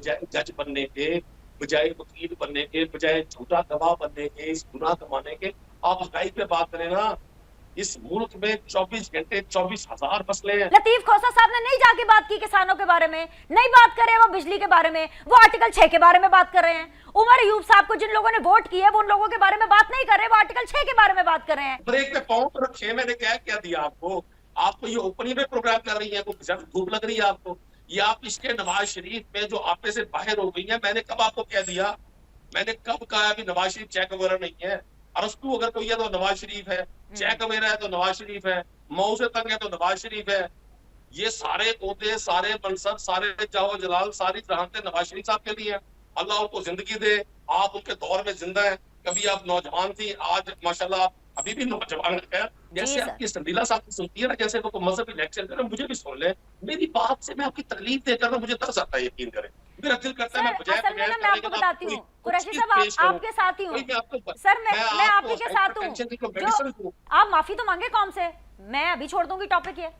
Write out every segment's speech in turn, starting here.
बजाय जज बनने के, बजाय वकील बनने के, बजाय झूठा गवाह बनने के, इस गुनाह कमाने के, आप हकाई पे बात करें ना। इस मुल्क में 24 घंटे 24,000 मसले हैं। लतीफ खोसा साहब ने नहीं जाके बात की किसानों के बारे में, नहीं बात करे वो बिजली के बारे में, वो आर्टिकल 6 के बारे में बात कर रहे हैं। उमर अयूब साहब को जिन लोगों ने वोट किया है वो उन लोगों के बारे में बात नहीं कर रहे, वो आर्टिकल 6 के बारे में बात कर रहे हैं। ब्रेक पे पाँव तो रखे, मैंने क्या दिया आपको? आपको ये ओपनिंग में प्रोग्राम कर रही है, धूप लग रही है आपको? ये आप इसके नवाज शरीफ में जो आपे से बाहर हो गई है, मैंने कब आपको कह दिया? मैंने कब कहा अभी नवाज शरीफ चेक वगैरह नहीं है? अरस्तू अगर कोई है तो नवाज शरीफ है, चेक वगैरह है तो नवाज शरीफ है, मऊ से तंग है तो नवाज शरीफ है। ये सारे ओहदे, सारे मनसब, सारे जाहो जलाल, सारी जहानतें नवाज शरीफ साहब के लिए। अल्लाह उनको जिंदगी दे, आप उनके दौर में जिंदा है। कभी आप नौजवान थी, आज माशाल्लाह अभी भी नौजवान है। जैसे आपकी संदीला साहब सुनती है ना, जैसे वो मजहबी लेक्चर कर, मुझे भी सुन ले। मेरी बात से मैं आपकी तकलीफ देकर ना, मुझे तरस आता है, यकीन करें। मेरा दिल करता है मैं आपको बताती हूँ कुरैशी साहब, आपके साथ ही हूँ सर, मैं आप ही के साथ हूँ। आप माफी तो मांगे कौम से, मैं अभी छोड़ दूंगी टॉपिक ये।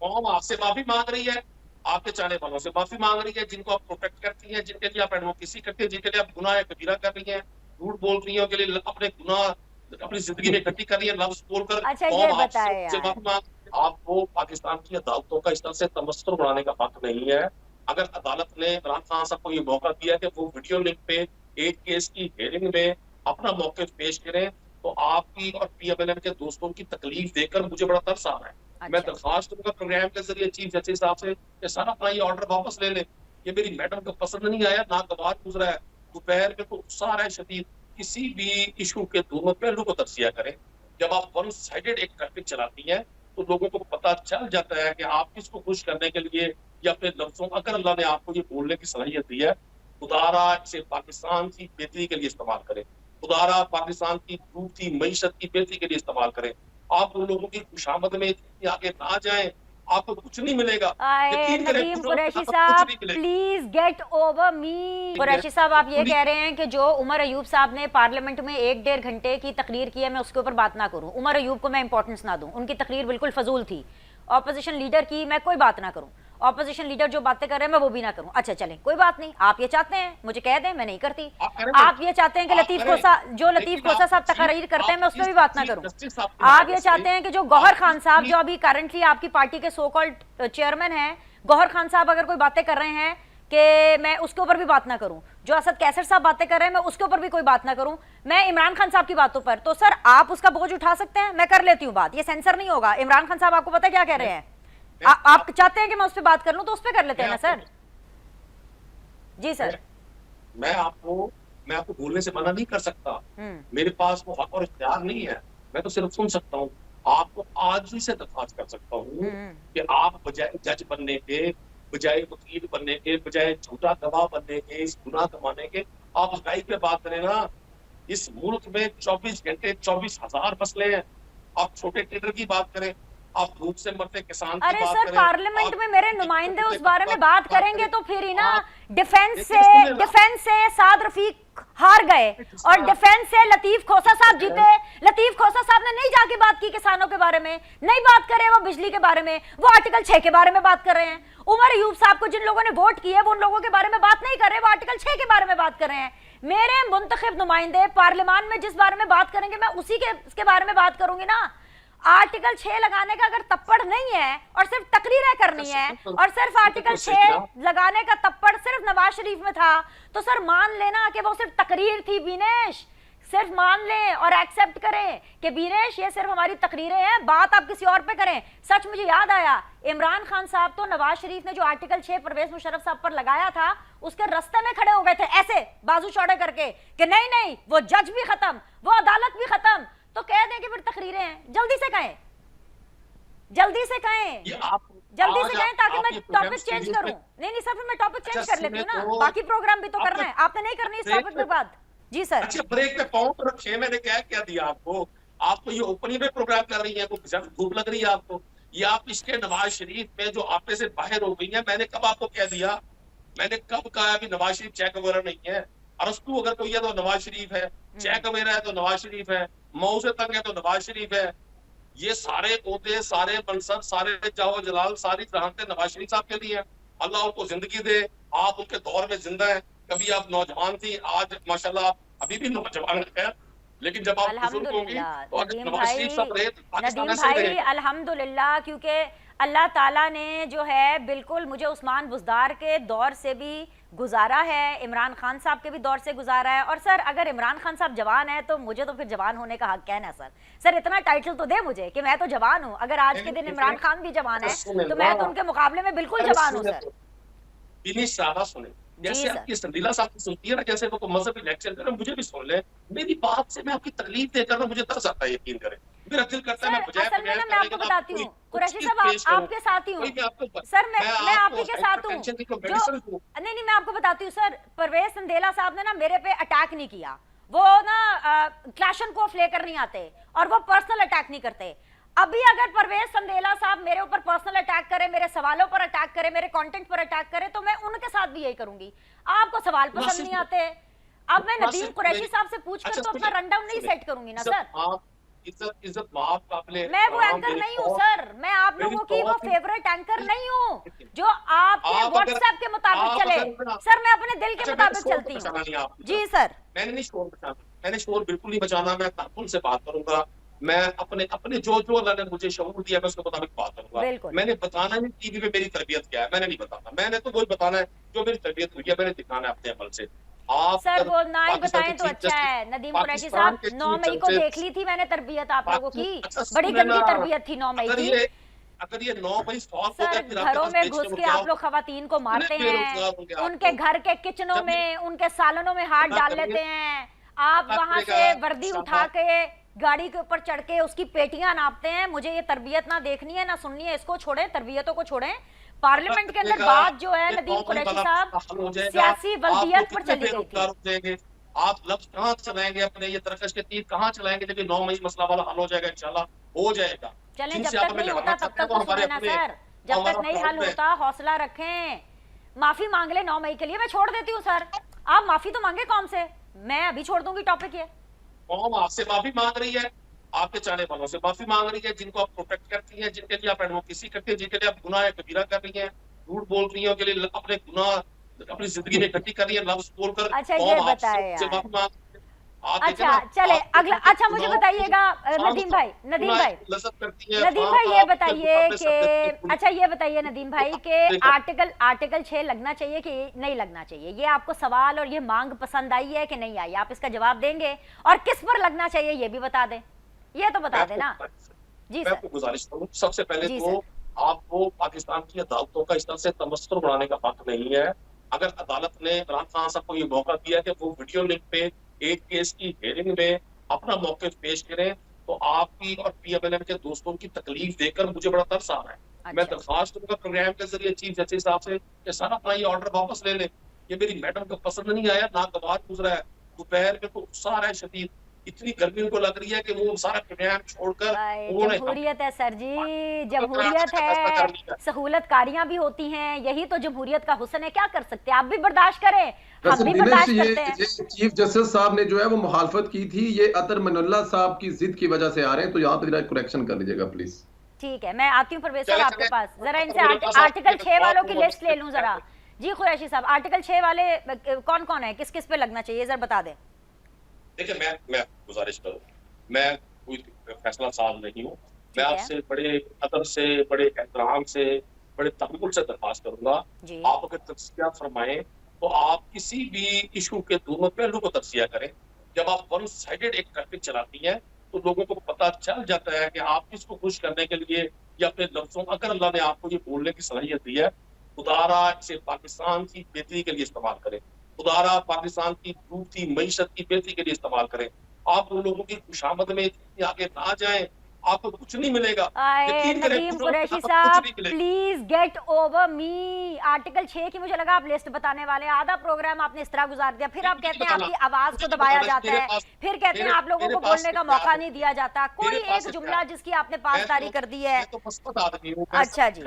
कौम आपसे माफी मांग रही है, आपके चाहने वालों से माफी मांग रही है, जिनको आप प्रोटेक्ट करती हैं, जिनके लिए आप एडवोकेसी करती हैं, जिनके लिए आप गुनाह कबीरा कर रही हैं, झूठ बोल रही हैं, उनके लिए अपने गुनाह अपनी जिंदगी में इकट्ठी कर रही है, लफ्ज बोलकर। अच्छा ये बताएं यार, आपको पाकिस्तान की अदालतों का इस तरह से तमस्सुर बनाने का हक नहीं है। अगर अदालत ने इमरान खान साहब को ये मौका दिया कि वो वीडियो लिंक पे एक केस की हियरिंग में अपना मौक़िफ़ पेश करें, तो आपकी और PMLN के दोस्तों की तकलीफ देकर मुझे बड़ा तरस आ रहा है। अच्छा। मैं दरखास्त करूंगा प्रोग्राम के जरिए चीफ जस्टिस साहब से कि सर अपना ये ऑर्डर वापस ले ले, ये मेरी मैडम को पसंद नहीं आया, नागवार गुजरा है, दोपहर में तो गुस्सा आ रहा है शदीद। किसी भी इशू के दोनों पहलू को तजिया करें। जब आप वन साइडेड एक ट्रैफिक चलाती हैं तो लोगों को पता चल जाता है कि आप किसको खुश करने के लिए या अपने लफ्जों, अगर अल्लाह ने आपको ये बोलने की सलाहियत दी है, खुदारा इसे पाकिस्तान की बेहतरी के लिए इस्तेमाल करें, खुदारा पाकिस्तान की डूबती मईशत की बेहतरी के लिए इस्तेमाल करें। आप उन लोगों की खुशामद में इतनी आगे ना जाएं, आपको कुछ नहीं मिलेगा। नदीम कुरैशी साहब please get over me. Qureshi साहब आप ये कह रहे हैं कि जो उमर अयूब साहब ने पार्लियामेंट में 1-1.5 घंटे की तकरीर की है, मैं उसके ऊपर बात ना करूं, उमर अयूब को मैं इंपॉर्टेंस ना दूं, उनकी तकरीर बिल्कुल फजूल थी। ऑपोजिशन लीडर की मैं कोई बात ना करूं, ऑपोजिशन लीडर जो बातें कर रहे हैं मैं वो भी ना करूं। अच्छा चलें, कोई बात नहीं, आप ये चाहते हैं मुझे कह दें, मैं नहीं करती। आप ये चाहते हैं कि लतीफ खोसा साहब तकरीर करते हैं मैं उस पर भी बात ना करूं। आप ये चाहते हैं कि जो गौहर खान साहब जो अभी करंटली आपकी पार्टी के सो कॉल्ड चेयरमैन हैं, गौहर खान साहब अगर कोई बातें कर रहे हैं कि मैं उसके ऊपर भी बात ना करूं, जो असद कैसर साहब बातें कर रहे हैं मैं उसके ऊपर भी कोई बात ना करूं, मैं इमरान खान साहब की बातों पर, तो सर आप उसका बोझ उठा सकते हैं, मैं कर लेती हूँ बात, ये सेंसर नहीं होगा। इमरान खान साहब आपको पता है क्या कह रहे हैं? आप चाहते हैं कि मैं उस पर बात कर लूं तो उस पर कर लेते हैं ना सर। जी सर, मैं आपको बोलने से मना नहीं कर सकता, मेरे पास वो हक और इख्तियार नहीं है, मैं तो सिर्फ सुन सकता हूँ। आपको आज ही से दरख्वास्त कर सकता हूँ कि आप बजाय जज बनने के, बजाय वकील बनने के, बजाय झूठा गवाह बनने के, इस गुनाह कमाने के, आप हकाई पे बात करें ना। इस मुल्क में 24 घंटे 24,000 मसले हैं। आप छोटे ट्रेडर की बात करें, आप धूप से मरते किसान की अरे बात सर करें, पार्लियामेंट में मेरे नुमाइंदे उस बारे में बात करेंगे तो फिर ही ना, डिफेंस से साद रफीक हार गए और डिफेंस से लतीफ खोसा साहब जीते। लतीफ खोसा साहब ने नहीं जाके बात की किसानों के बारे में, नहीं बात करे वो बिजली के बारे में, वो आर्टिकल 6 के बारे में बात कर रहे हैं। उमर अयूब साहब को जिन लोगों ने वोट किया वो उन लोगों के बारे में बात नहीं कर रहे, वो आर्टिकल 6 के बारे में बात कर रहे हैं। मेरे मुंतखब नुमाइंदे पार्लियामान में जिस बारे में बात करेंगे मैं उसी के बारे में बात करूंगी ना। आर्टिकल 6 लगाने का अगर तप्पड़ नहीं है और सिर्फ तकरीरें करनी है और सिर्फ आर्टिकल 6 लगाने का तप्पड़ सिर्फ नवाज शरीफ में था, तो सर मान लेना कि वो सिर्फ तकरीर थी। बीनेश सिर्फ मान लें और एक्सेप्ट करें कि बीनेश ये सिर्फ हमारी तकरीरें हैं, बात आप किसी और पे करें। सच मुझे याद आया, इमरान खान साहब तो नवाज शरीफ ने जो आर्टिकल 6 परवेज मुशर्रफ साहब पर लगाया था उसके रास्ते में खड़े हो गए थे ऐसे बाजू चौड़े करके कि नहीं वो जज भी खत्म, वो अदालत भी खत्म, तो कह दें कि फिर तकरीरें हैं। जल्दी से कहें, जल्दी से कहें, जल्दी से कहें ताकि मैं टॉपिक चेंज करूं। नहीं सर फिर मैं टॉपिक चेंज कर लेती हूँ ना, बाकी प्रोग्राम भी तो करना है, आपने नहीं करनी इस टॉपिक पे बात। जी सर। अच्छा ब्रेक पे पाँव तो रखे, मैंने क्या दिया आपको? आपको ये ओपनिंग में प्रोग्राम कर रही है, धूप लग रही है आपको? ये आप इसके नवाज शरीफ में जो आपे से बाहर हो गई है, मैंने कब आपको कह दिया? मैंने कब कहा अभी नवाज शरीफ चेक वगैरह नहीं है? अरस्तू अगर कोई है तो नवाज शरीफ है, चेक वगैरह है तो नवाज शरीफ है, मऊ से तंग है तो नवाज शरीफ है। ये सारे ओहदे, सारे मनसब, सारे जाहो जलाल, सारी जहानतें नवाज शरीफ साहब के लिए हैं। अल्लाह उनको जिंदगी दे, आप उनके दौर में जिंदा हैं। कभी आप नौजवान थी, आज माशाल्लाह आप अभी भी नौजवान हैं, लेकिन जब आप बुजुर्ग होंगी अल्हम्दुलिल्लाह तो अगर नदीम नवाज भाई, शरीफ साहब रहे तो पाकिस्तान नदीम ऐसे ही भाई रहेगा। अल्हम्दुलिल्लाह, क्योंकि अल्लाह ताला ने जो है बिल्कुल मुझे उस्मान बुज़दार के दौर से भी गुजारा है, इमरान खान साहब के भी दौर से गुजारा है। और सर अगर इमरान खान साहब जवान है तो मुझे तो फिर जवान होने का हक है ना सर। सर इतना टाइटल तो दे मुझे कि मैं तो जवान हूँ। अगर आज के दिन इमरान खान भी जवान है तो मैं तो उनके मुकाबले में बिल्कुल जवान हूँ सर। बिनी सादा सुने, जैसे आपकी संदीला साहब की सुनती है ना, जैसे वो मजहबी लेक्चर कर रहे हैं, मुझे भी सुन ले। मेरी बात से मैं आपकी तकलीफ देकर ना मुझे तरस आता है, यकीन करें। मेरा दिल करता है मैं बजाय असल में ना मैं आपको बताती हूँ कुरैशी साहब, आपके साथ ही हूँ सर। मैं आपके के साथ हूँ। नहीं, मैं आपको बताती हूँ सर, परवेज संदेला साहब ने ना मेरे पे अटैक नहीं किया। वो ना क्लैशन कोफ लेकर नहीं आते और वो पर्सनल अटैक नहीं करते। अभी अगर परवेज संदेला साहब मेरे ऊपर पर्सनल अटैक करे, मेरे सवालों पर अटैक करे, मेरे कंटेंट पर अटैक करे, तो मैं उनके साथ भी यही करूंगी। आपको सवाल पसंद नहीं आते, अब मैं नदीम कुरैशी साहब से पूछकर तो अपना रनडाउन नहीं सेट करूंगी ना सर। इज्जत माफ काबिले, मैं वो एंकर नहीं हूँ सर, मैं आप लोगों की वो फेवरेट एंकर नहीं हूँ जो आपके व्हाट्सएप के मुताबिक चले। सर मैं अपने दिल के मुताबिक चलती हूँ। जी सर। मैंने नहीं शोर बचाना, मैंने शोर बिल्कुल नहीं बचाना। मैं ताकुल से बात करूंगा, मैं अपने अपने जो अल्लाह ने मुझे शऊर दिया मैं उसके मुताबिक बात करूंगा। मैंने बताना नहीं टीवी पे मेरी तरबियत क्या है, मैंने नहीं बताना। मैंने तो वही बताना है जो मेरी तरबियत हुई है, मैंने दिखाना है अपने अमल से। आप सर वो ना ही बताएं तो अच्छा है। नदीम कुरैशी साहब 9 मई को देख ली थी मैंने तरबियत आप लोगों की, बड़ी गंदी तरबियत थी 9 मई की। अगर ये 9 मई सर घरों में घुस के आप लोग खवातीन को मारते हैं, उनके घर के किचनों में, उनके सालनों में हाथ डाल लेते हैं। आप वहां से वर्दी उठा के गाड़ी के ऊपर चढ़ के उसकी पेटियां नापते हैं। मुझे ये तरबियत ना देखनी है ना सुननी है, इसको छोड़ें, तरबियतों को छोड़ें। पार्लियामेंट के अंदर बात जो है नदीम कुरैशी साहब सियासी वल्दियत पर चली गई थी। आप लफ्ज कहाँ चलाएंगे अपने, ये तरकश के तीर कहाँ चलाएंगे जब 9 मई मसला वाला हल हो जाएगा? इंशाल्लाह हो जाएगा। चलें, जब तक नहीं होता तब तक तो सुने ना सर, जब तक नहीं हल होता हौसला रखें। माफी मांग ले 9 मई के लिए, मैं छोड़ देती हूँ सर। आप माफी तो मांगे कौन से, मैं अभी छोड़ दूंगी टॉपिक ये। कौम आपसे माफी मांग रही है, आपके चाहने वालों से माफी मांग रही है, जिनको आप प्रोटेक्ट करती हैं, जिनके लिए आप एडवोकेसी करती हैं, जिनके लिए आप गुनाह कबीरा कर रही हैं, झूठ बोल रही हैं, के लिए अपने गुनाह अपनी जिंदगी में इकट्ठी कर रही है लफ्ज बोलकर। अच्छा ये बताए यार। अच्छा चले अगला। अच्छा मुझे बताइएगा नदीम भाई, नदीम भाई ये बताइए कि अच्छा ये बताइए नदीम भाई के आर्टिकल 6 लगना चाहिए कि नहीं लगना चाहिए? ये आपको सवाल और ये मांग पसंद आई है कि नहीं आई? आप इसका जवाब देंगे, और किस पर लगना चाहिए ये भी बता दें, ये तो बता देना। जी सर। गुजारिश करूँ सबसे पहले तो आपको पाकिस्तान की अदालतों का इस तरह से तमस्सुर बनाने का हक नहीं है। अगर अदालत ने इमरान खान साहब को ये मौका दिया कि वो वीडियो लिंक पे एक केस की हियरिंग में अपना मौक़िफ़ पेश करें, तो आपकी और पीएमएलएन के दोस्तों की तकलीफ देखकर मुझे बड़ा तरस आ रहा है। अच्छा। मैं दरख्वास्त करूंगा प्रोग्राम के जरिए चीफ जस्टिस साहब से कि सर अपना ये ऑर्डर वापस ले लें। ये मेरी मैडम को पसंद नहीं आया, नागवार गुजरा है, दोपहर में तो गुस्सा आ रहा है शदीद, इतनी गर्मी उनको लग रही है कि वो सारा प्रोग्राम छोड़कर जमहूरियत है सर जी, जमहूरियत है, सहूलतकारियां भी होती हैं, यही तो जमहूरियत का हुस्न है। क्या कर सकते हैं, आप भी बर्दाश्त करें, हम भी बर्दाश्त करते हैं। चीफ जस्टिस साहब ने जो है वो मुखालफत की थी, ये अतर मनुल्लाह साहब की जिद की वजह से आ रहे हैं, तो यहाँ पे जरा करेक्शन कर लीजिएगा प्लीज। ठीक है, मैं आती हूँ परवेज साहब आपके पास, जरा इनसे आर्टिकल 6 वालों की लिस्ट ले लूं जरा। जी कुरैशी साहब, आर्टिकल 6 वाले कौन कौन है, किस किस पे लगना चाहिए जरा बता दें। देखिए मैं गुजारिश करूं, मैं कोई फैसला साज नहीं हूँ, मैं आपसे बड़े अदब से, बड़े एहतराम से, बड़े तहम्मुल से दरख्वास्त करूंगा, आप अगर तज्किया फरमाएं तो आप किसी भी इशू के दोनों पहलू को तज्किया करें। जब आप वन साइडेड एक ट्रैफिक चलाती हैं तो लोगों को पता चल जाता है कि आप किसको खुश करने के लिए या अपने लफ्जों, अगर अल्लाह ने आपको ये बोलने की सलाहियत दी है, खुदारा इसे पाकिस्तान की बेहतरी के लिए इस्तेमाल करें, खुदारा पाकिस्तान की डूबती मईशत की बेहतरी के लिए इस्तेमाल करें। आप उन लोगों की खुशामद में इतनी आगे ना जाएं, आपको कुछ नहीं मिलेगा। नदीम कुरैशी साहब please get over me. Article 6 की मुझे लगा आप लिस्ट बताने वाले, आधा प्रोग्राम आपने इस तरह गुजार दिया, फिर आप कहते हैं आपकी आवाज को दबाया जाता है, फिर कहते हैं आप लोगों को बोलने का मौका नहीं दिया जाता। कोई एक जुमला जिसकी आपने पासदारी कर दी है। अच्छा जी।